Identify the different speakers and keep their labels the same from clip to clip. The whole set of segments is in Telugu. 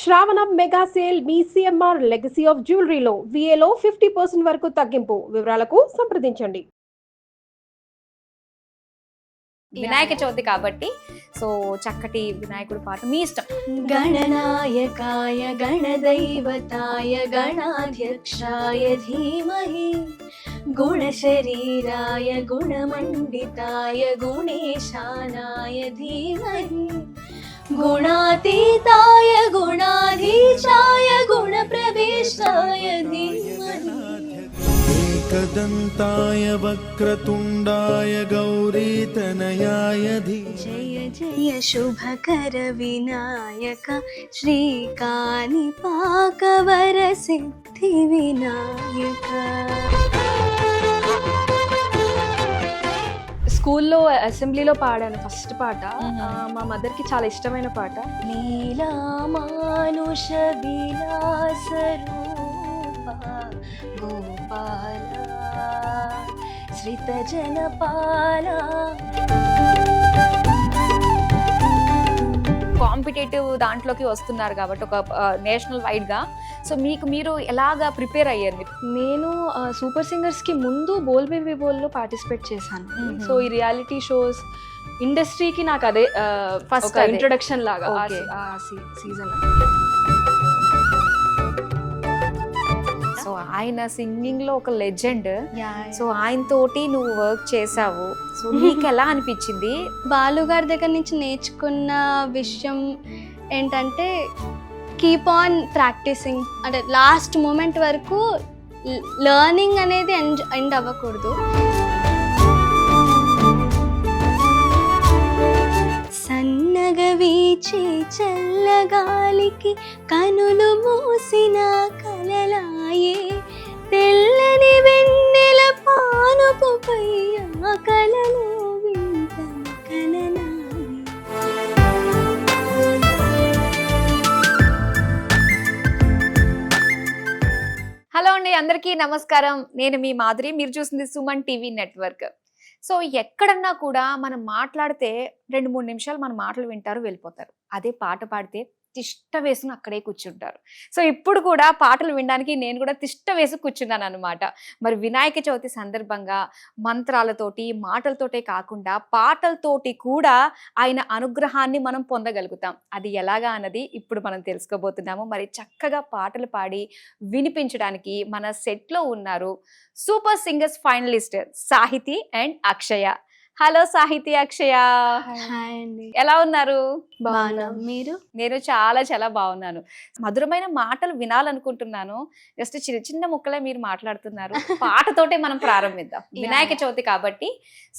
Speaker 1: శ్రావణం మెగా సేల్ మీ సిఎంఆర్ లెగసీ ఆఫ్ జ్యువెలరీలో విఏలో 50% వరకు తగ్గింపు. వివరాలకు సంప్రదించండి.
Speaker 2: వినాయక చవితి కాబట్టి సో చక్కటి వినాయకుడి పాట మీ ఇష్టం.
Speaker 3: గణనాయకాయ గణదైవతాయ గణాధ్యక్షాయ ధీమహి గుణశరీరాయ గుణమండితాయ గుణేశానాయ ధీమహి గుణాతీతాయ గుణాధీశాయ గుణప్రవేశాయ ధీమహి
Speaker 4: एकदन्ताय वक्रतुण्डाय गौरीतनयाय
Speaker 3: जय जय शुभकर विनायक श्रीकानिपाकवर सिद्धि विनायक.
Speaker 5: స్కూల్లో అసెంబ్లీలో పాడాను ఫస్ట్ పాట. మా మదర్కి చాలా ఇష్టమైన పాట.
Speaker 3: లీలామానుష విలాస రూప గోపాల శ్రిత జనపాల.
Speaker 2: కాంపిటేటివ్ దాంట్లోకి వస్తున్నారు కాబట్టి ఒక నేషనల్ వైడ్ గా సో మీరు ఎలాగా ప్రిపేర్ అయ్యారు మీరు?
Speaker 5: నేను సూపర్ సింగర్స్కి ముందు బోల్ బేబీ బోల్లో పార్టిసిపేట్ చేశాను. సో ఈ రియాలిటీ షోస్ ఇండస్ట్రీకి నాకు అదే ఫస్ట్ ఇంట్రొడక్షన్ లాగా సీజన్.
Speaker 2: సో ఆయన సింగింగ్ లో ఒక లెజెండ్. సో ఆయన తోటి నువ్వు వర్క్ చేసావు. సో నీకు ఎలా అనిపించింది?
Speaker 3: బాలు గారి దగ్గర నుంచి నేర్చుకున్న విషయం ఏంటంటే కీప్ ఆన్ ప్రాక్టీసింగ్, అంటే లాస్ట్ మూమెంట్ వరకు లెర్నింగ్ అనేది ఎండ్ అవ్వకూడదు. సన్నగా వీచే చల్లగాలికి కనులు మూసిన కలలాయే తెల్లని వెన్నెల పానుపుపై ఆ కలలో వింత కలలాయే.
Speaker 2: హలో అండి, అందరికీ నమస్కారం. నేను మీ మాధురి, మీరు చూస్తుంది సుమన్ టీవీ నెట్వర్క్. సో ఎక్కడన్నా కూడా మనం మాట్లాడితే 2-3 నిమిషాలు మన మాటలు వింటారు, వెళ్ళిపోతారు. అదే పాట పాడితే తిష్ట వేసుకుని అక్కడే కూర్చుంటారు. సో ఇప్పుడు కూడా పాటలు వినడానికి నేను కూడా తిష్ట వేసి కూర్చున్నాను అనమాట. మరి వినాయక చవితి సందర్భంగా మంత్రాలతోటి మాటలతోటే కాకుండా పాటలతోటి కూడా ఆయన అనుగ్రహాన్ని మనం పొందగలుగుతాం. అది ఎలాగా అన్నది ఇప్పుడు మనం తెలుసుకోబోతున్నాము. మరి చక్కగా పాటలు పాడి వినిపించడానికి మన సెట్లో ఉన్నారు super singers finalist Sahithi and Akshaya. Hello Sahithi, Akshaya,
Speaker 3: hi అండి.
Speaker 2: ఎలా ఉన్నారు?
Speaker 3: బాగున్నా, మీరు?
Speaker 2: నేను చాలా చాలా బాగున్నాను. మధురమైన మాటలు వినాలనుకుంటున్నాను. జస్ట్ చిన్న చిన్న ముక్కలే మీరు మాట్లాడుతున్నారు. పాటతోటే మనం ప్రారంభిద్దాం. వినాయక చవితి కాబట్టి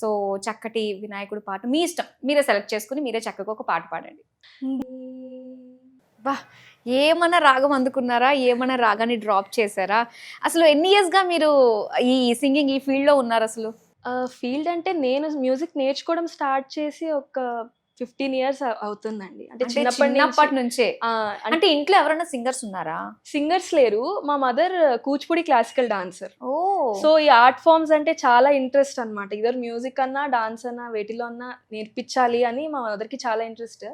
Speaker 2: సో చక్కటి వినాయకుడి పాట మీ ఇష్టం, మీరే సెలెక్ట్ చేసుకుని మీరే చక్కగా ఒక పాట పాడండి. బా, ఏమన్నా రాగం అందుకున్నారా? ఏమన్నా రాగాన్ని డ్రాప్ చేశారా? అసలు ఎన్ని ఇయర్స్ గా మీరు ఈ సింగింగ్ ఈ ఫీల్డ్ లో ఉన్నారు? అసలు
Speaker 5: ఫీల్డ్ అంటే నేను మ్యూజిక్ నేర్చుకోవడం స్టార్ట్ చేసి ఒక 15 years అవుతుందండి. అంటే
Speaker 2: చిన్నప్పటి నుంచే. అంటే ఇంట్లో ఎవరైనా సింగర్స్ ఉన్నారా?
Speaker 5: సింగర్స్ లేరు. మా మదర్ కూచిపూడి క్లాసికల్ డాన్సర్.
Speaker 2: ఓ,
Speaker 5: సో ఈ ఆర్ట్ ఫార్మ్స్ అంటే చాలా ఇంట్రెస్ట్ అనమాట. ఇద్దరు మ్యూజిక్ అన్నా డాన్స్ అన్నా వేటిలో అన్నా నేర్పించాలి అని మా మదర్ కి చాలా ఇంట్రెస్ట్.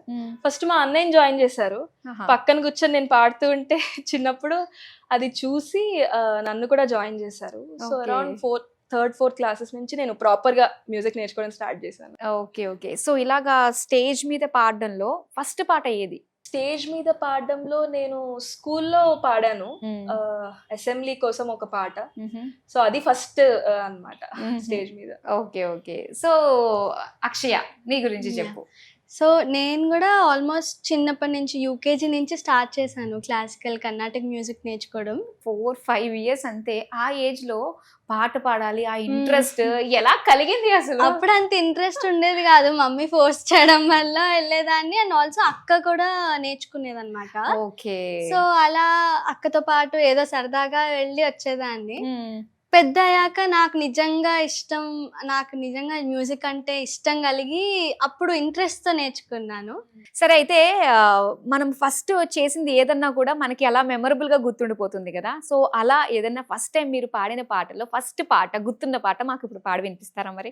Speaker 5: ఫస్ట్ మా అన్నయ్యని జాయిన్ చేశారు. పక్కన కూర్చొని నేను పాడుతూ ఉంటే చిన్నప్పుడు అది చూసి నన్ను కూడా జాయిన్ చేశారు. So around 3rd 4th classes నుంచి నేను ప్రాపర్ గా మ్యూజిక్ నేర్చుకోవడం స్టార్ట్ చేశాను.
Speaker 2: Okay okay. సో ఇలాగా స్టేజ్ మీద పాడడంలో ఫస్ట్ పాట ఏది?
Speaker 5: స్టేజ్ మీద పాడడంలో నేను స్కూల్లో పాడాను, అసెంబ్లీ కోసం ఒక పాట. సో అది ఫస్ట్ అన్నమాట స్టేజ్ మీద.
Speaker 2: Okay okay. సో అక్షయ, నీ గురించి చెప్పు.
Speaker 3: సో నేను కూడా ఆల్మోస్ట్ చిన్నప్పటి నుంచి యూకేజీ నుంచి స్టార్ట్ చేశాను క్లాసికల్ కర్ణాటక మ్యూజిక్ నేర్చుకోవడం.
Speaker 2: 4-5 years అంతే. ఆ ఏజ్ లో పాట పాడాలి ఆ ఇంట్రెస్ట్ ఎలా కలిగింది అసలు?
Speaker 3: అప్పుడు అంత ఇంట్రెస్ట్ ఉండేది కాదు, మమ్మీ ఫోర్స్ చేయడం వల్ల వెళ్ళేదాన్ని. అండ్ ఆల్సో అక్క కూడా నేర్చుకునేది అనమాట.
Speaker 2: ఓకే.
Speaker 3: సో అలా అక్కతో పాటు ఏదో సరదాగా వెళ్ళి వచ్చేదాన్ని. పెద్ద అయ్యాక నాకు నిజంగా మ్యూజిక్ అంటే ఇష్టం కలిగి అప్పుడు ఇంట్రెస్ట్ తో నేర్చుకున్నాను.
Speaker 2: సరే, అయితే మనం ఫస్ట్ చేసింది ఏదన్నా కూడా మనకి అలా మెమరబుల్ గా గుర్తుండిపోతుంది కదా. సో అలా ఏదన్నా ఫస్ట్ టైం మీరు పాడిన పాటలో ఫస్ట్ పాట గుర్తున్న పాట మాకు ఇప్పుడు పాడి వినిపిస్తారా మరి?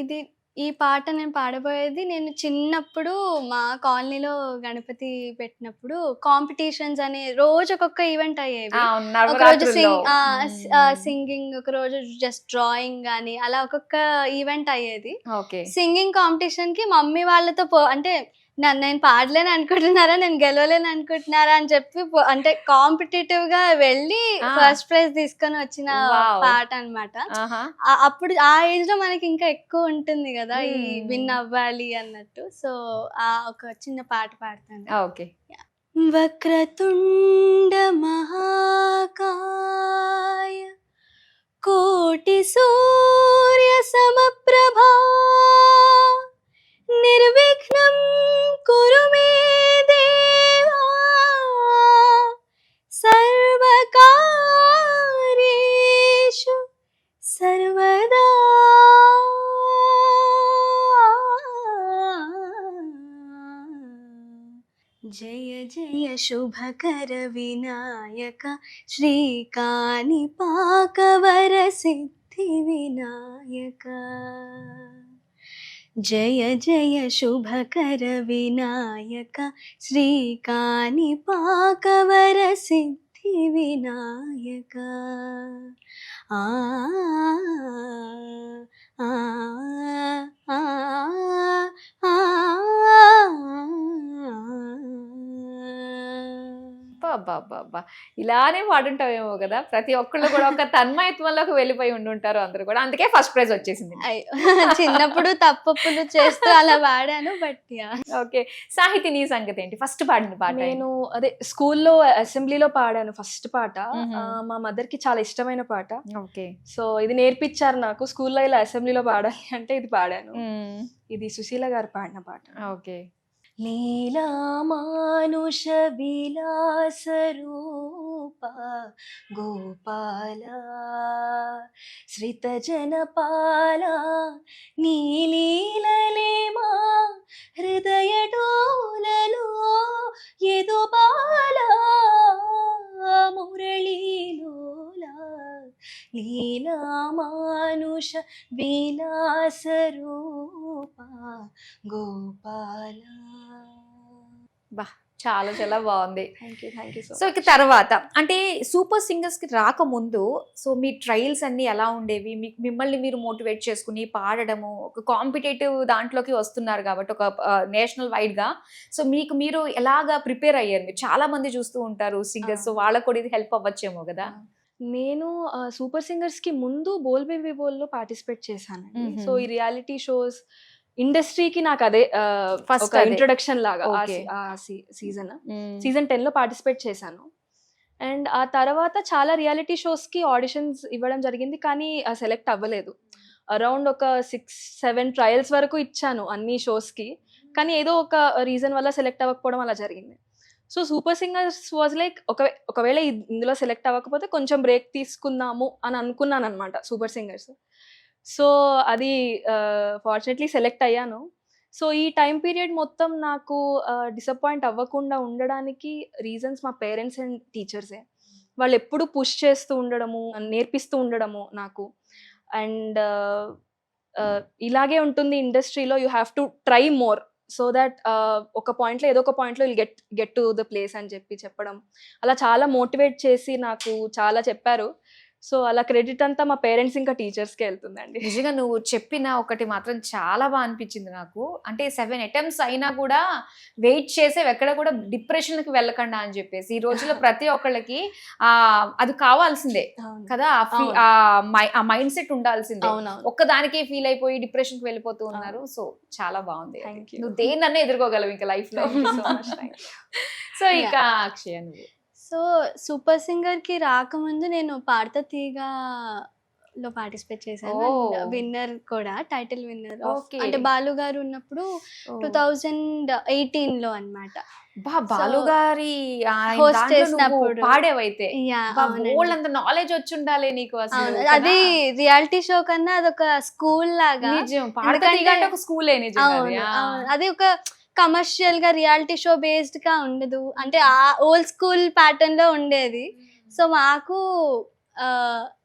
Speaker 3: ఇది ఈ పాట నేను పాడబోయేది నేను చిన్నప్పుడు మా కాలనీలో గణపతి పెట్టినప్పుడు కాంపిటీషన్స్ అని రోజు ఒక్కొక్క ఈవెంట్ అయ్యేవి. ఒకరోజు సింగింగ్, ఒక రోజు జస్ట్ డ్రాయింగ్ కానీ అలా ఒక్కొక్క ఈవెంట్ అయ్యేది. సింగింగ్ కాంపిటీషన్ కి మమ్మీ వాళ్ళతో అంటే నేను పాడలేను అనుకుంటున్నారా, నేను గెలవలేను అనుకుంటున్నారా అని చెప్పి అంటే కాంపిటేటివ్ గా వెళ్ళి ఫస్ట్ ప్రైజ్ తీసుకొని వచ్చిన పాట అన్నమాట. అప్పుడు ఆ ఏజ్ లో మనకి ఇంకా ఎక్కువ ఉంటుంది కదా ఈ విన్ అవ్వాలి అన్నట్టు. సో ఆ ఒక చిన్న పాట పాడతాను.
Speaker 2: ఓకే.
Speaker 3: వక్రతుండ మహాకాయ కోటి సూర్య సమప్రభా నిర్విఘ్నం కురు మే దేవా సర్వకార్యేషు సర్వదా. జయ జయ శుభకర వినాయక శ్రీకాణిపాకవర సిద్ధి వినాయక. జయ జయ శుభకర వినాయక శ్రీకాణిపాకవర సిద్ధి వినాయక. ఆ ఆ ఆ
Speaker 2: బాబా ఇలానే పాడుంటావేమో కదా, ప్రతి ఒక్కళ్ళు కూడా ఒక తన్మయత్వంలోకి వెళ్ళిపోయి ఉండుంటారు అందరూ కూడా, అందుకే ఫస్ట్ ప్రైజ్ వచ్చేసింది.
Speaker 3: చిన్నప్పుడు తప్పులు చేస్తూ అలా పాడాను. But
Speaker 2: okay. సాహితీ నీ సంగతి ఏంటి? ఫస్ట్ పాడిన పాట?
Speaker 5: నేను అదే స్కూల్లో అసెంబ్లీలో పాడాను ఫస్ట్ పాట. మా మదర్ కి చాలా ఇష్టమైన పాట.
Speaker 2: ఓకే.
Speaker 5: సో ఇది నేర్పించారు నాకు స్కూల్లో, ఇలా అసెంబ్లీలో పాడాలి అంటే ఇది పాడాను. ఇది సుశీల గారు పాడిన పాట.
Speaker 2: ఓకే.
Speaker 3: లీలా మానుష విలాస రూప గోపాల శ్రిత జనపాల నీలీలలే మా హృదయ డోలలో ఎదో బాల మురళీలోలా లీలా మానుష విలాస రూప గోపాల.
Speaker 2: బా, చాలా చాలా బాగుంది.
Speaker 5: Thank you.
Speaker 2: సో ఇక తర్వాత అంటే సూపర్ సింగర్స్ కి రాకముందు సో మీ ట్రయల్స్ అన్ని ఎలా ఉండేవి? మిమ్మల్ని మీరు మోటివేట్ చేసుకుని పాడడము, ఒక కాంపిటేటివ్ దాంట్లోకి వస్తున్నారు కాబట్టి ఒక నేషనల్ వైడ్ గా, సో మీకు మీరు ఎలాగా ప్రిపేర్ అయ్యారు? మీరు చాలా మంది చూస్తూ ఉంటారు సింగర్స్, సో వాళ్ళకు కూడా ఇది హెల్ప్ అవ్వచ్చేమో కదా.
Speaker 5: నేను సూపర్ సింగర్స్ కి ముందు బోల్ బేబీ బోల్ లో పార్టిసిపేట్ చేశాను. సో ఈ రియాలిటీ షోస్ ఇండస్ట్రీకి నాకు అదే ఫస్ట్ ఇంట్రొడక్షన్ లాగా. సీజన్ 10 లో పార్టిసిపేట్ చేశాను. అండ్ ఆ తర్వాత చాలా రియాలిటీ షోస్ కి ఆడిషన్స్ ఇవ్వడం జరిగింది, కానీ సెలెక్ట్ అవ్వలేదు. అరౌండ్ ఒక 6-7 ట్రయల్స్ వరకు ఇచ్చాను అన్ని షోస్ కి, కానీ ఏదో ఒక రీజన్ వల్ల సెలెక్ట్ అవ్వకపోవడం అలా జరిగింది. So super singers was like ఒకవేళ ఇందులో సెలెక్ట్ అవ్వకపోతే కొంచెం బ్రేక్ తీసుకుందాము అని అనుకున్నాను అనమాట సూపర్ సింగర్స్. సో అది ఫార్చునేట్లీ సెలెక్ట్ అయ్యాను. సో ఈ టైం పీరియడ్ మొత్తం నాకు డిసప్పాయింట్ అవ్వకుండా ఉండడానికి రీజన్స్ మా పేరెంట్స్ అండ్ టీచర్సే. వాళ్ళు ఎప్పుడు పుష్ చేస్తూ ఉండడము, నేర్పిస్తూ ఉండడము నాకు. అండ్ ఇలాగే ఉంటుంది ఇండస్ట్రీలో, you have to try more so that ఒక పాయింట్లో ఏదో ఒక పాయింట్లో will get to the place అని చెప్పడం, అలా చాలా మోటివేట్ చేసి నాకు చాలా చెప్పారు. సో అలా క్రెడిట్ అంతా మా పేరెంట్స్ ఇంకా టీచర్స్కే వెళ్తుందండి.
Speaker 2: నిజంగా నువ్వు చెప్పిన ఒకటి మాత్రం చాలా బాగా అనిపించింది నాకు. అంటే 7 attempts అయినా కూడా వెయిట్ చేసే ఎక్కడ కూడా డిప్రెషన్కి వెళ్ళకుండా అని చెప్పేసి, ఈ రోజుల్లో ప్రతి ఒక్కళ్ళకి అది కావాల్సిందే కదా, ఆ మైండ్ సెట్ ఉండాల్సిందే. ఒక్కదానికే ఫీల్ అయిపోయి డిప్రెషన్కి వెళ్ళిపోతూ ఉన్నారు. సో చాలా బాగుంది. నువ్వు దేన్నన్నా ఎదుర్కోగలవు ఇంకా లైఫ్ లో. సో ఇక అక్షయ నువ్వు?
Speaker 3: సో సూపర్ సింగర్ కి రాకముందు నేను పాడతా తీగలో పార్టిసిపేట్ చేశాను. విన్నర్ కూడా, టైటిల్ విన్నర్. అంటే బాలు గారు ఉన్నప్పుడు 2018 లో అన్నమాట.
Speaker 2: బాలు గారి
Speaker 3: హోస్ట్ చేసినప్పుడు
Speaker 2: పాడేవైతే అంత నాలెడ్జ్ వచ్చి ఉండాలి నీకు అసలు.
Speaker 3: అది రియాలిటీ షో కన్నా అదొక స్కూల్ లాగా.
Speaker 2: ఒక స్కూల్.
Speaker 3: అది ఒక కమర్షియల్ గా రియాలిటీ షో బేస్డ్ గా ఉండదు, అంటే ఆ ఓల్డ్ స్కూల్ ప్యాటర్న్ లో ఉండేది. సో మాకు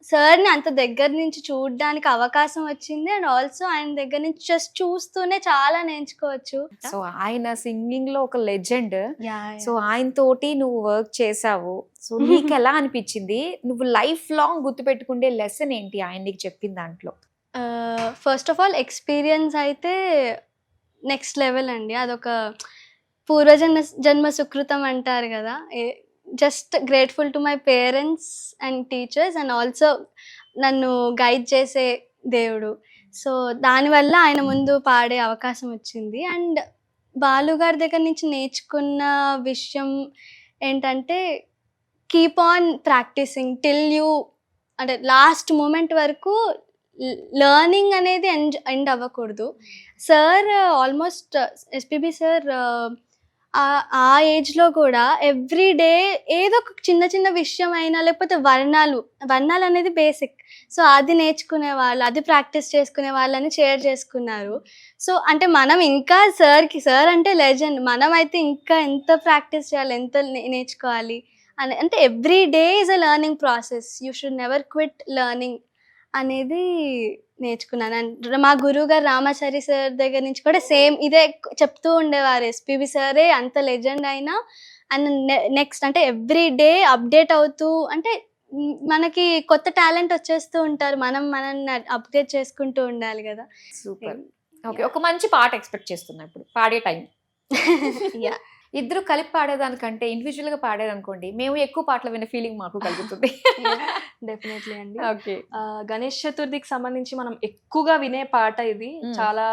Speaker 3: సార్ని అంత దగ్గర నుంచి చూడడానికి అవకాశం వచ్చింది. అండ్ ఆల్సో ఆయన దగ్గర నుంచి జస్ట్ చూస్తూనే చాలా నేర్చుకోవచ్చు.
Speaker 2: సో ఆయన సింగింగ్ లో ఒక లెజెండ్. సో ఆయన తోటి నువ్వు వర్క్ చేసావు. సో నీకు ఎలా అనిపించింది? నువ్వు లైఫ్ లాంగ్ గుర్తుపెట్టుకుండే లెసన్ ఏంటి ఆయన నీకు చెప్పిన దాంట్లో?
Speaker 3: ఫస్ట్ ఆఫ్ ఆల్ ఎక్స్పీరియన్స్ అయితే నెక్స్ట్ లెవెల్ అండి. అదొక జన్మ సుకృతం అంటారు కదా. Just grateful to my parents and teachers and also నన్ను గైడ్ చేసే దేవుడు. సో దానివల్ల ఆయన ముందు పాడే అవకాశం వచ్చింది. అండ్ బాలు గారి దగ్గర నుంచి నేర్చుకున్న విషయం ఏంటంటే keep on practising till you, అంటే లాస్ట్ మూమెంట్ వరకు లర్నింగ్ అనేది ఎండ్ అవ్వకూడదు. సార్ ఆల్మోస్ట్ ఎస్పీబీ సార్ ఆ ఏజ్లో కూడా ఎవ్రీ డే ఏదో ఒక చిన్న చిన్న విషయం అయినా, లేకపోతే వర్ణాలు అనేది బేసిక్. సో అది నేర్చుకునే వాళ్ళు, అది ప్రాక్టీస్ చేసుకునే వాళ్ళని షేర్ చేసుకున్నారు. సో అంటే మనం ఇంకా సార్ అంటే లెజెండ్, మనం అయితే ఇంకా ఎంత ప్రాక్టీస్ చేయాలి, ఎంత నేర్చుకోవాలి అని. అంటే every day is a learning process. You should never quit learning అనేది నేర్చుకున్నాను. అండ్ మా గురువు గారు రామాచారి సార్ దగ్గర నుంచి కూడా సేమ్ ఇదే చెప్తూ ఉండేవారు. ఎస్పీబీ సారే అంత లెజెండ్ అయినా అండ్ నెక్స్ట్ అంటే ఎవ్రీ డే అప్డేట్ అవుతూ, అంటే మనకి కొత్త టాలెంట్ వచ్చేస్తూ ఉంటారు, మనల్ని అప్డేట్ చేసుకుంటూ ఉండాలి కదా.
Speaker 2: సూపర్. ఓకే, ఒక మంచి పాట ఎక్స్పెక్ట్ చేస్తున్నా ఇప్పుడు పాడే టైం.
Speaker 3: యా,
Speaker 2: ఇద్దరు కలిపి పాడేదానికంటే ఇండివిజువల్ గా పాడేదనుకోండి, మేము ఎక్కువ పాటలు వినే ఫీలింగ్ మాకు కలుగుతుంది.
Speaker 5: డెఫినెట్లీ అండి.
Speaker 2: ఓకే,
Speaker 5: గణేష్ చతుర్థికి సంబంధించి మనం ఎక్కువగా వినే పాట ఇది. చాలా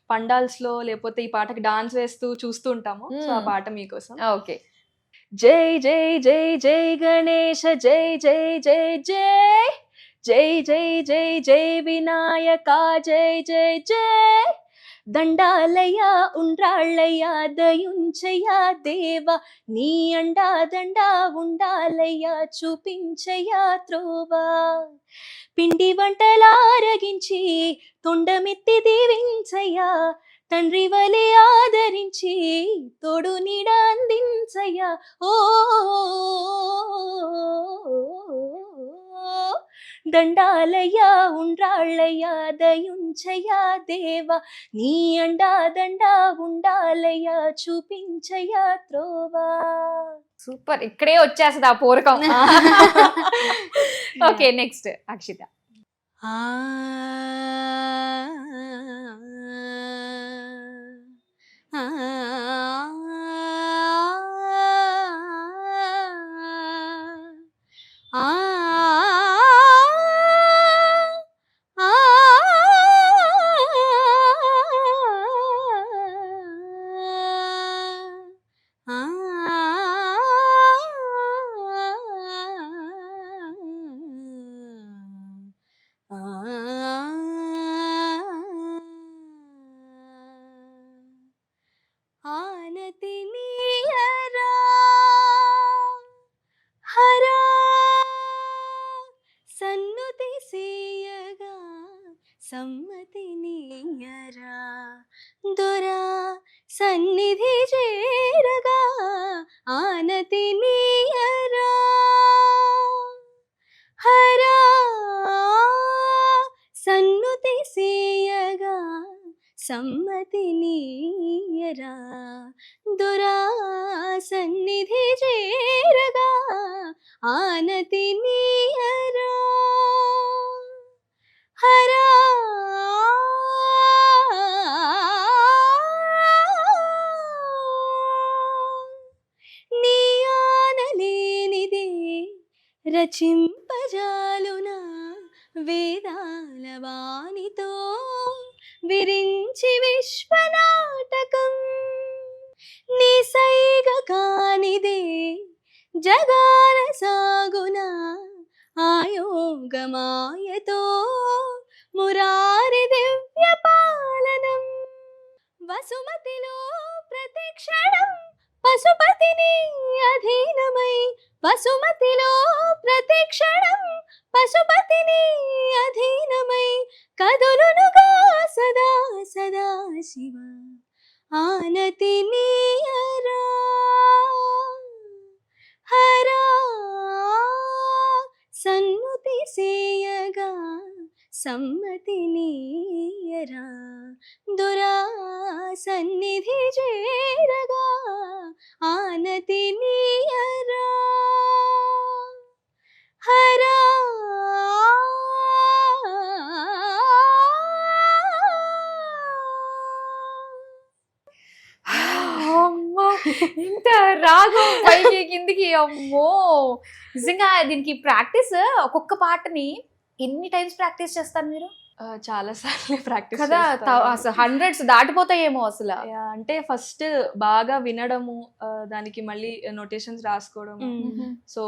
Speaker 5: పండాల్స్ లో లేకపోతే ఈ పాటకి డాన్స్ వేస్తూ చూస్తూ ఉంటాము. సో ఆ పాట మీకోసం.
Speaker 2: ఓకే.
Speaker 5: జై జై జై జై గణేశ జై జై జై జై జై జై జై జై వినాయక జై జై జై దండాలయ్యా ఉండ్రాళ్ళయ్యా దయుంచయ్యా దేవా నీ అండా దండా ఉండాలయ్యా చూపించయ్యా త్రోవా పిండి వంటలారగించి తొండమెత్తి దీవించయ్యా తండ్రి వలె ఆదరించి తోడు నీడ అందించయ్యా ఓ దండాలయ్యా ఉండ్రాళ్ళయ్యా దయుంచయ్యా దేవా నీ అండా దండా ఉండాలయ్యా చూపించయ్యా త్రోవా.
Speaker 2: సూపర్, ఇక్కడే వచ్చేస్తుంది ఆ పూరకం. Okay, next Akshita.
Speaker 3: ఆనతి నీయరా హరా సన్నుతి సేయగా సమ్మతి నీయరా దొరా సన్నిధి చేరగా ఆనతి నీయరా హరా సన్నుతి సేయగా సమ్మతి నీయరా దొరా సన్నిధి చేరగా ఆనతి నీయరా హరా నీ ఆనలేనిదే రచింపజాలునా వేదాల వాణితో విరించి విశ్వనాటకం నీ సైగ కానిదే జగాన సాగునా ఆయోగమాయతో మురారి దివ్య పాలనం వసుమతిలో ప్రతిక్షణం పశుపతిని అధీనమై వసుమతిలో ప్రతిక్షణం పశుపతిని అధీనమై కదులునుగా సదా సదా శివ ఆనతి నీయరా హరా సన్నుతి సమ్మతినీయరా దురా సన్నిధి చేరగా ఆనతి నీయరా హరా
Speaker 2: అమ్మో, ఇంత రాగం పైకి కిందికి, అమ్మో నిజంగా దీనికి ప్రాక్టీస్. ఒక్కొక్క పాటని ఎన్ని టైమ్స్ ప్రాక్టీస్ చేస్తారు మీరు?
Speaker 5: చాలా సార్లు ప్రాక్టీస్
Speaker 2: కదా, అసలు హండ్రెడ్స్ దాటిపోతాయేమో అసలు.
Speaker 5: అంటే ఫస్ట్ బాగా వినడము, దానికి మళ్ళీ నోటేషన్స్ రాసుకోవడము. సో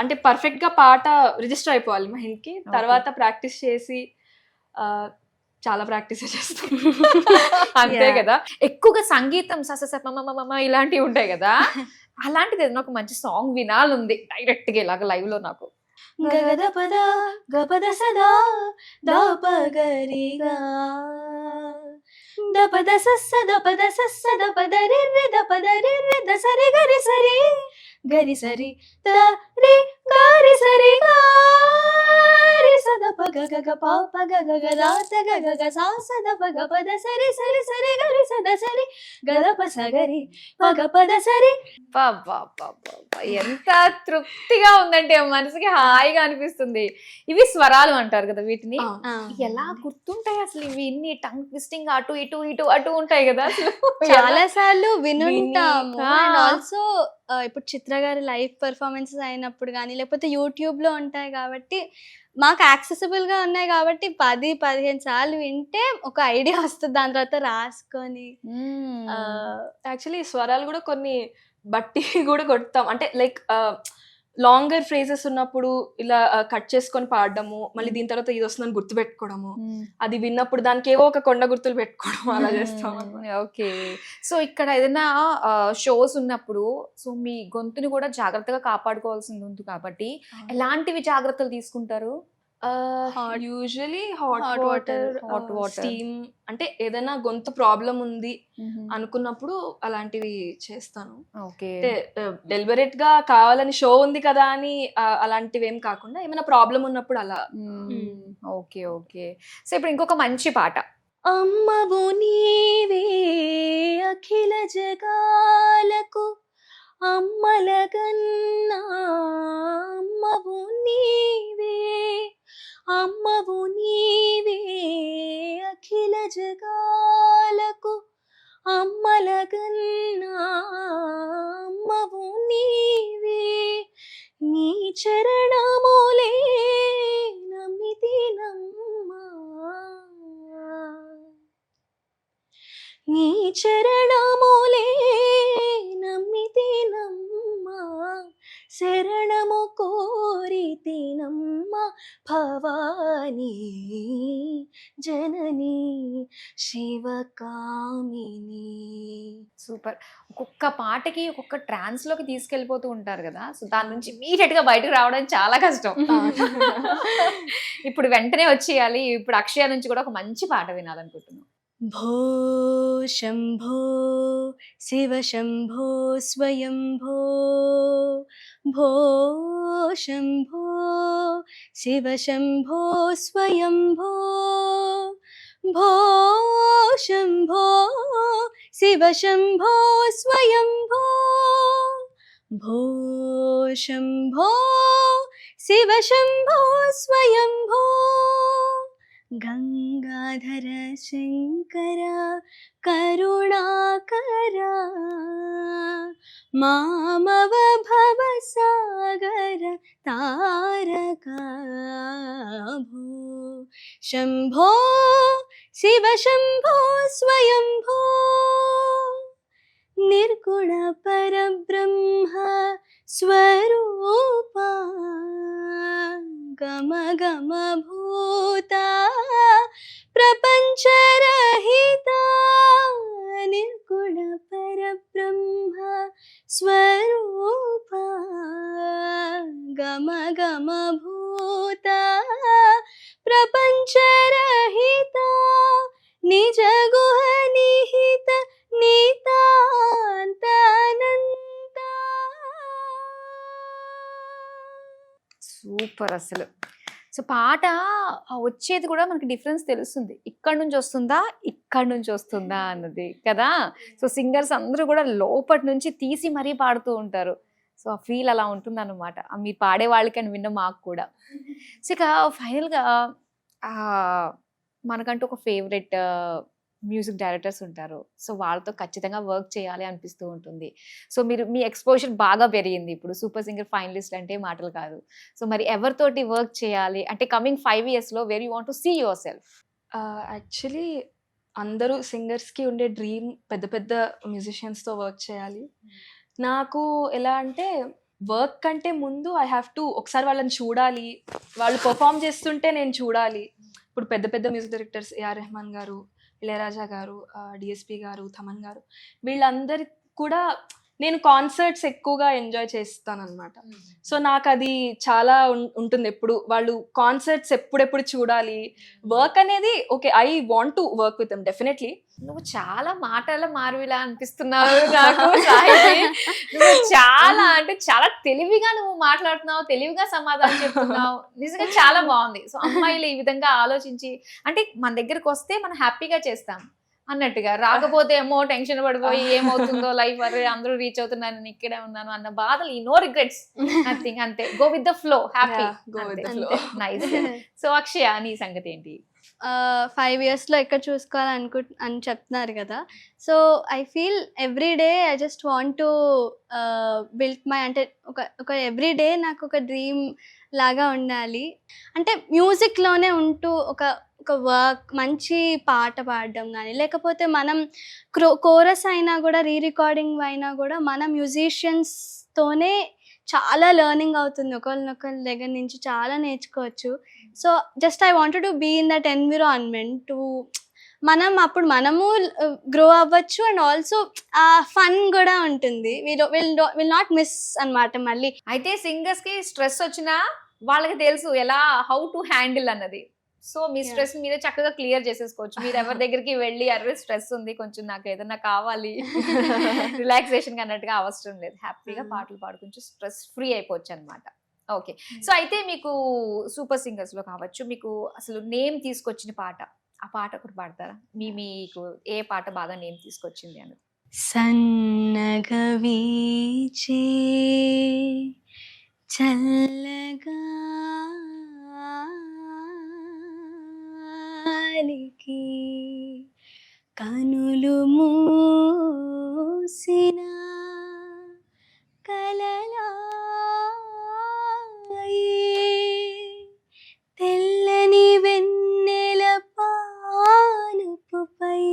Speaker 5: అంటే పర్ఫెక్ట్ గా పాట రిజిస్టర్ అయిపోవాలి మైండ్ కి. తర్వాత ప్రాక్టీస్ చేసి చాలా ప్రాక్టీస్ చేస్తాం.
Speaker 2: అంతే కదా. ఎక్కువగా సంగీతం ఇలాంటివి ఉంటాయి కదా, అలాంటిది ఏదైనా ఒక మంచి సాంగ్ వినాలుంది డైరెక్ట్ గా ఇలాగ లైవ్ లో నాకు.
Speaker 3: గగద పద గపద సదా దాపగరిగా దపద సస్స దపద సస్స దపద రిర్రి దపద రిర్రి దసరి గరి సరి గరి సరి రి గారి సరి గారి సద పగ గగ పాప గగ గదాత గగ గ సా సద పగ పద సరి సరి సరి గరి సద సరి గదప సగరి పగ పద సరి.
Speaker 2: ఎంత తృప్తిగా ఉందంటే మనసుకి హాయిగా అనిపిస్తుంది. ఇవి స్వరాలు అంటారు కదా, వీటిని ఎలా గుర్తుంటాయి అసలు? ఇవి ఇన్ని టంగ్ ట్విస్టింగ్ అటు ఇటు ఇటు అటు ఉంటాయి కదా అసలు.
Speaker 3: చాలా సార్లు వినుంటాము. అండ్ ఆల్సో ఇప్పుడు చిత్ర గారి లైవ్ పెర్ఫార్మెన్సెస్ అయినప్పుడు కానీ లేకపోతే యూట్యూబ్ లో ఉంటాయి కాబట్టి మాకు యాక్సెసిబుల్ గా ఉన్నాయి కాబట్టి 10-15 సార్లు వింటే ఒక ఐడియా వస్తుంది. దాని తర్వాత రాసుకొని
Speaker 5: యాక్చువల్లీ స్వరాలు కూడా కొన్ని బట్టి కూడా కొడతాం. అంటే లైక్ లాంగర్ ఫ్రేజెస్ ఉన్నప్పుడు ఇలా కట్ చేసుకొని పాడడము, మళ్ళీ దీని తర్వాత ఇది వస్తుందని గుర్తు పెట్టుకోవడము, అది విన్నప్పుడు దానికి ఏవో ఒక కొండ గుర్తులు పెట్టుకోవడం అలా చేస్తాం.
Speaker 2: ఓకే. సో ఇక్కడ ఏదైనా షోస్ ఉన్నప్పుడు సో మీ గొంతుని కూడా జాగ్రత్తగా కాపాడుకోవాల్సింది ఉంది కాబట్టి ఎలాంటివి జాగ్రత్తలు తీసుకుంటారు?
Speaker 5: Usually hot water, steam. అంటే ఏదైనా గొంతు ప్రాబ్లం ఉంది అనుకున్నప్పుడు అలాంటివి చేస్తాను. అంటే డెలిబరేట్ గా కావాలని షో ఉంది కదా అని అలాంటివి ఏం కాకుండా ఏమైనా ప్రాబ్లం ఉన్నప్పుడు అలా.
Speaker 2: Okay okay. సో ఇప్పుడు ఇంకొక మంచి పాట.
Speaker 3: అమ్మవు నీవే అఖిల జగాలకు అమ్మలగన్నా అమ్మవు నీవే అమ్మవు నీవే అఖిల జగాలకు అమ్మలగన్నా అమ్మవు నీవే నీ చరణములే నమ్మితినమ్మా నీ చరణములే నమ్మితినమ్మా శరణము కోరితినమ్మ భవానీ జననీ శివకామిని.
Speaker 2: సూపర్. ఒక్కొక్క పాటకి ఒక్కొక్క ట్రాన్స్ లోకి తీసుకెళ్ళిపోతూ ఉంటారు కదా, సో దాని నుంచి ఇమీడియట్ గా బయటకు రావడం చాలా కష్టం. ఇప్పుడు వెంటనే వచ్చేయాలి. ఇప్పుడు అక్షయ నుంచి కూడా ఒక మంచి పాట వినాలనుకుంటున్నాం.
Speaker 3: భో శంభో శివ శంభో స్వయంభో భో శంభో శివ శంభో స్వయంభో భో శంభో శివ శంభో స్వయంభో భో శంభో శివ శంభో స్వయంభో గంగాధర శంకర కరుణాకర మామవ భవ సాగర తారక భో శంభో శివ శంభో స్వయంభో నిర్గుణ పరబ్రహ్మ స్వరూప గమ గమ భూత ప్రపంచరహిత నిర్గుణ పరబ్రహ్మ స్వరూప గమ గమ భూత ప్రపంచరహిత నిజ గుహ నిహిత నితాంతానంత.
Speaker 2: సూపర్. అసలు సో పాట వచ్చేది కూడా మనకి డిఫరెన్స్ తెలుస్తుంది, ఇక్కడ నుంచి వస్తుందా ఇక్కడ నుంచి వస్తుందా అన్నది కదా. సో సింగర్స్ అందరూ కూడా లోపటి నుంచి తీసి మరీ పాడుతూ ఉంటారు. సో ఆ ఫీల్ అలా ఉంటుంది అనమాట, మీరు పాడే వాళ్ళకి అని విన్న మాకు కూడా. సో ఇక ఫైనల్గా మనకంటూ ఒక ఫేవరెట్ మ్యూజిక్ డైరెక్టర్స్ ఉంటారు. సో వాళ్ళతో ఖచ్చితంగా వర్క్ చేయాలి అనిపిస్తూ ఉంటుంది. సో మీరు మీ ఎక్స్పోజర్ బాగా పెరిగింది, ఇప్పుడు సూపర్ సింగర్ ఫైనలిస్ట్ అంటే మాటలు కాదు. సో మరి ఎవరితోటి వర్క్ చేయాలి అంటే కమింగ్ 5 yearsలో where you want to see yourself?
Speaker 5: Actually అందరూ సింగర్స్కి ఉండే డ్రీమ్ పెద్ద పెద్ద మ్యూజిషియన్స్తో వర్క్ చేయాలి. నాకు ఎలా అంటే వర్క్ కంటే ముందు ఐ హ్యావ్ టు ఒకసారి వాళ్ళని చూడాలి, వాళ్ళు పర్ఫామ్ చేస్తుంటే నేను చూడాలి. ఇప్పుడు పెద్ద పెద్ద మ్యూజిక్ డైరెక్టర్స్ ఏఆర్ రెహమాన్ గారు, ఇళయరాజా గారు, డిఎస్పి గారు, థమన్ గారు, వీళ్ళందరి కూడా నేను కాన్సర్ట్స్ ఎక్కువగా ఎంజాయ్ చేస్తాను అనమాట. సో నాకు అది చాలా ఉంటుంది, ఎప్పుడు వాళ్ళు కాన్సర్ట్స్ ఎప్పుడెప్పుడు చూడాలి. వర్క్ అనేది okay, I want to work with them definitely.
Speaker 2: నువ్వు చాలా మాటల మారువిలా అనిపిస్తున్నావు నాకు సాహితి. నువ్వు చాలా అంటే చాలా తెలివిగా నువ్వు మాట్లాడుతున్నావు, తెలివిగా సమాధానం చెప్తున్నావు, నిజంగా చాలా బాగుంది. సో అమ్మాయిలు ఈ విధంగా ఆలోచించి అంటే మన దగ్గరకు వస్తే మనం హ్యాపీగా చేస్తాం అన్నట్టుగా, రాకపోతే ఏమో టెన్షన్ పడిపోయి ఏమవుతుందో లైఫ్, అరే అందరూ రీచ్ అవుతున్నాను నేను ఇక్కడే ఉన్నాను అన్న బాధలు, ఈ నో రిగ్రెట్స్, నథింగ్, అంతే, go with the flow, happy. Nice. So Akshaya నీ సంగతి ఏంటి?
Speaker 3: 5 yearsలో ఎక్కడ చూసుకోవాలని చెప్తున్నారు కదా. So I feel every day I just want to build my, అంటే ఒక ఎవ్రీ డే నాకు ఒక డ్రీమ్ లాగా ఉండాలి. అంటే మ్యూజిక్లోనే ఉంటూ ఒక వర్క్, మంచి పాట పాడడం కానీ, లేకపోతే మనం కోరస్ అయినా కూడా, రికార్డింగ్ అయినా కూడా మన మ్యూజిషియన్స్తోనే చాలా లెర్నింగ్ అవుతుంది, ఒకళ్ళ దగ్గర నుంచి చాలా నేర్చుకోవచ్చు. So just I wanted to be in that environment to మనము గ్రో అవ్వచ్చు, అండ్ ఆల్సో ఆ ఫన్ కూడా ఉంటుంది. విల్ నాట్ మిస్ అన్నమాట. మళ్ళీ
Speaker 2: అయితే సింగర్స్ కి స్ట్రెస్ వచ్చినా వాళ్ళకి తెలుసు ఎలా హౌ టు హ్యాండిల్ అన్నది. సో మీ స్ట్రెస్ మీరే చక్కగా క్లియర్ చేసేసుకోవచ్చు. మీరు ఎవరి దగ్గరికి వెళ్ళి అరే స్ట్రెస్ ఉంది కొంచెం నాకు ఏదన్నా కావాలి రిలాక్సేషన్ అన్నట్టుగా అవసరం లేదు, హ్యాపీగా పాటలు పాడుకుంటూ స్ట్రెస్ ఫ్రీ అయిపోవచ్చు అనమాట. ఓకే. సో అయితే మీకు సూపర్ సింగర్స్ లో కావచ్చు, మీకు అసలు నేమ్ తీసుకొచ్చిన పాట, ఆ పాట ఒకటి పాడతారా? మీకు ఏ పాట బాగా నేమ్ తీసుకొచ్చింది అని?
Speaker 3: సన్నగా వీచే చల్లగా కనులు మూసిన కలలాయే తెల్లని వెన్నెల పానుపుపై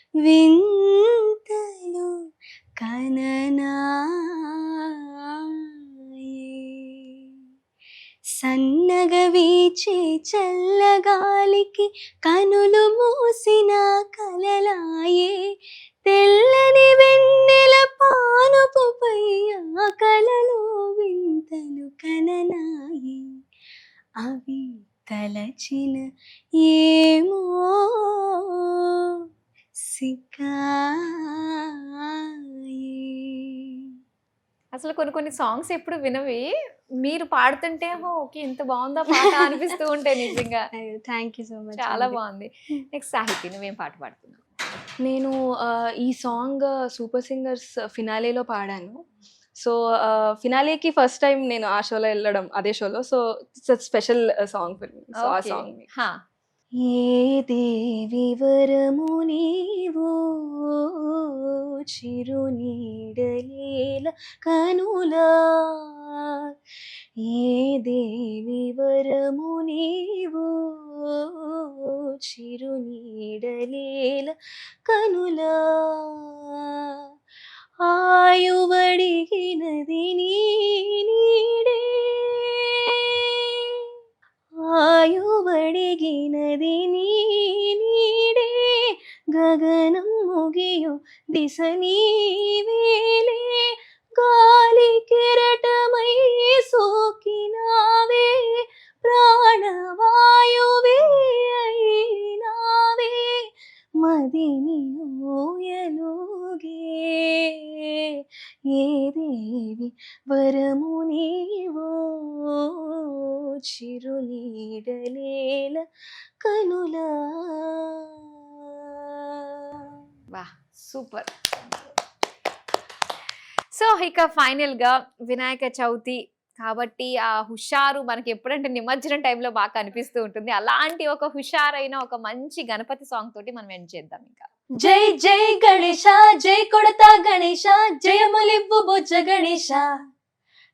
Speaker 3: కలలో వింతలు సన్నగా వీచే చల్లగాలికి కనులు మూసిన కలలాయే తెల్లని వెన్నెల పానుపుపై ఆ కలలో వింతలు కననాయే అవి తలచిన ఏమో
Speaker 2: అసలు కొన్ని సాంగ్స్ ఎప్పుడు వినవి, మీరు పాడుతుంటే ఓకే ఇంత బాగుందా పాట అనిపిస్తూ ఉంటాయి నిజంగా.
Speaker 3: థ్యాంక్ యూ సో మచ్,
Speaker 2: చాలా బాగుంది. నెక్స్ట్ సాహితి, నువ్వేం పాట పాడుతున్నావు?
Speaker 5: నేను ఈ సాంగ్ సూపర్ సింగర్స్ ఫినాలేలో పాడాను. సో ఫినాలేకి ఫస్ట్ టైం నేను ఆ షోలో వెళ్ళడం, అదే షోలో. So it's special song for me. So ఆ సాంగ్ ఏ దేవి వరము నీవో చిరునీడలేల కనులా, ఏ దేవి వరము నీవో చిరునీడలేల కనులా, ఆయువడిగినది నీడే, ఆయువడిగినది నీడే, గగనం ముగియు దిశ నీవేలే, గాలి కెరటమై సోకినావే, ప్రాణవాయువే అయినావే, మదిని ఊయల ఏ దేవి వరము నీవో చిరునీడలేల కనులా.
Speaker 2: వా సూపర్. సో ఇక ఫైనల్ గా వినాయక చవితి కాబట్టి ఆ హుషారు మనకి ఎప్పుడంటే నిమజ్జనం టైంలో బాగా కనిపిస్తూ ఉంటుంది. అలాంటి ఒక హుషారైన ఒక మంచి గణపతి సాంగ్ తోటి మనం ఎండ్ చేద్దాం. ఇంకా
Speaker 5: జై జై గణేశ, జై కొడతా గణేశ, జయములివ్వు బొజ్జ గణేశ.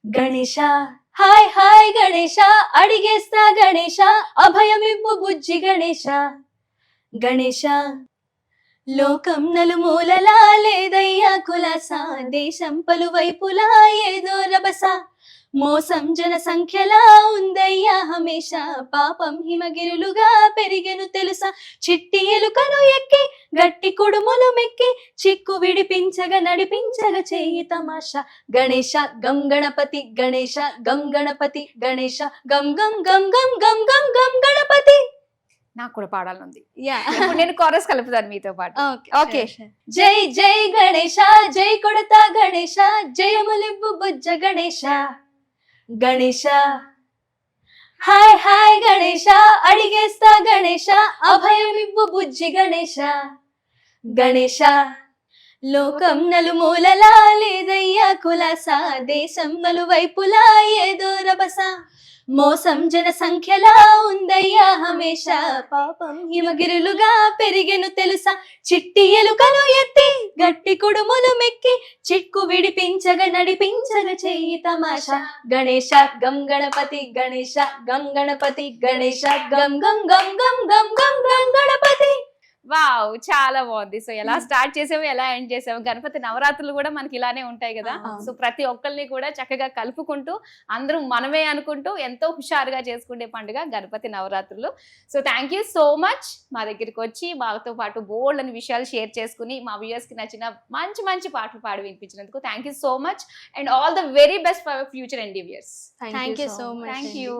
Speaker 5: గణేశ హాయ్ హాయ్ గణేశ, అడిగేస్తా గణేశ, అభయమివ్వు బుజ్జి గణేశ. గణేశ లోకం నలుమూలలా లేదయ్యా కులాస, దేశం పలువైపులా ఏదో రభస, మోసం జన సంఖ్యలా ఉందయ్యా హమేష, పాపం హిమగిరులుగా పెరిగెను తెలుసా, చిట్టి ఎలుకను ఎక్కి గట్టి కుడుములు మెక్కి, చిక్కు విడిపించగా నడిపించగా చేయి తమాషా. గణేశ గం గణపతి గణేశ గం గణపతి గణేశ గం గం గం గం గం గం గం గణపతి.
Speaker 2: నాకు కూడా పాడాలనుంది.
Speaker 3: యా
Speaker 2: ఇప్పుడు నేను కోరస్ కలుపుతాను మీతో పాటు.
Speaker 3: ఓకే.
Speaker 5: జై జై గణేశ, జై కొడతా గణేశ, జయములివ్వు బుజ్జ గణేశ. గణేశ హాయ్ హాయ్ గణేశ, అడిగేస్తా గణేశ, అభయమివ్వు బుజ్జి గణేశ. గణేశ లోకం నలుమూలలా లేదయ్యా కులాస, దేశం నలువైపులా ఏదో రభస, మోసం జన సంఖ్యలా ఉందయ్యా హమేష, పాపం హిమగిరులుగా పెరిగెను తెలుసా, చిట్టి ఎలుకను ఎత్తి గట్టి కుడుములు మెక్కి, చిక్కు విడిపించగా నడిపించగా చెయ్యి తమాషా. గణేశ గం గణపతి గణేశ గం గణపతి గణేశ గం గం గం గం గం గం గం గణపతి.
Speaker 2: వావ్ చాలా బాగుంది. సో ఎలా స్టార్ట్ చేసాము, ఎలా ఎండ్ చేసాము. గణపతి నవరాత్రులు కూడా మనకి ఇలానే ఉంటాయి కదా. సో ప్రతి ఒక్కరిని కూడా చక్కగా కలుపుకుంటూ అందరూ మనమే అనుకుంటూ ఎంతో హుషారుగా చేసుకునే పండుగ గణపతి నవరాత్రులు. So thank you so much మా దగ్గరికి వచ్చి మాతో పాటు బోల్డ్ అని విషయాలు షేర్ చేసుకుని మా వ్యూయర్స్ కి నచ్చిన మంచి మంచి పాటలు పాడి వినిపించినందుకు thank you so much and all the very best for future endeavours.
Speaker 3: Thank you so much.
Speaker 2: Thank you.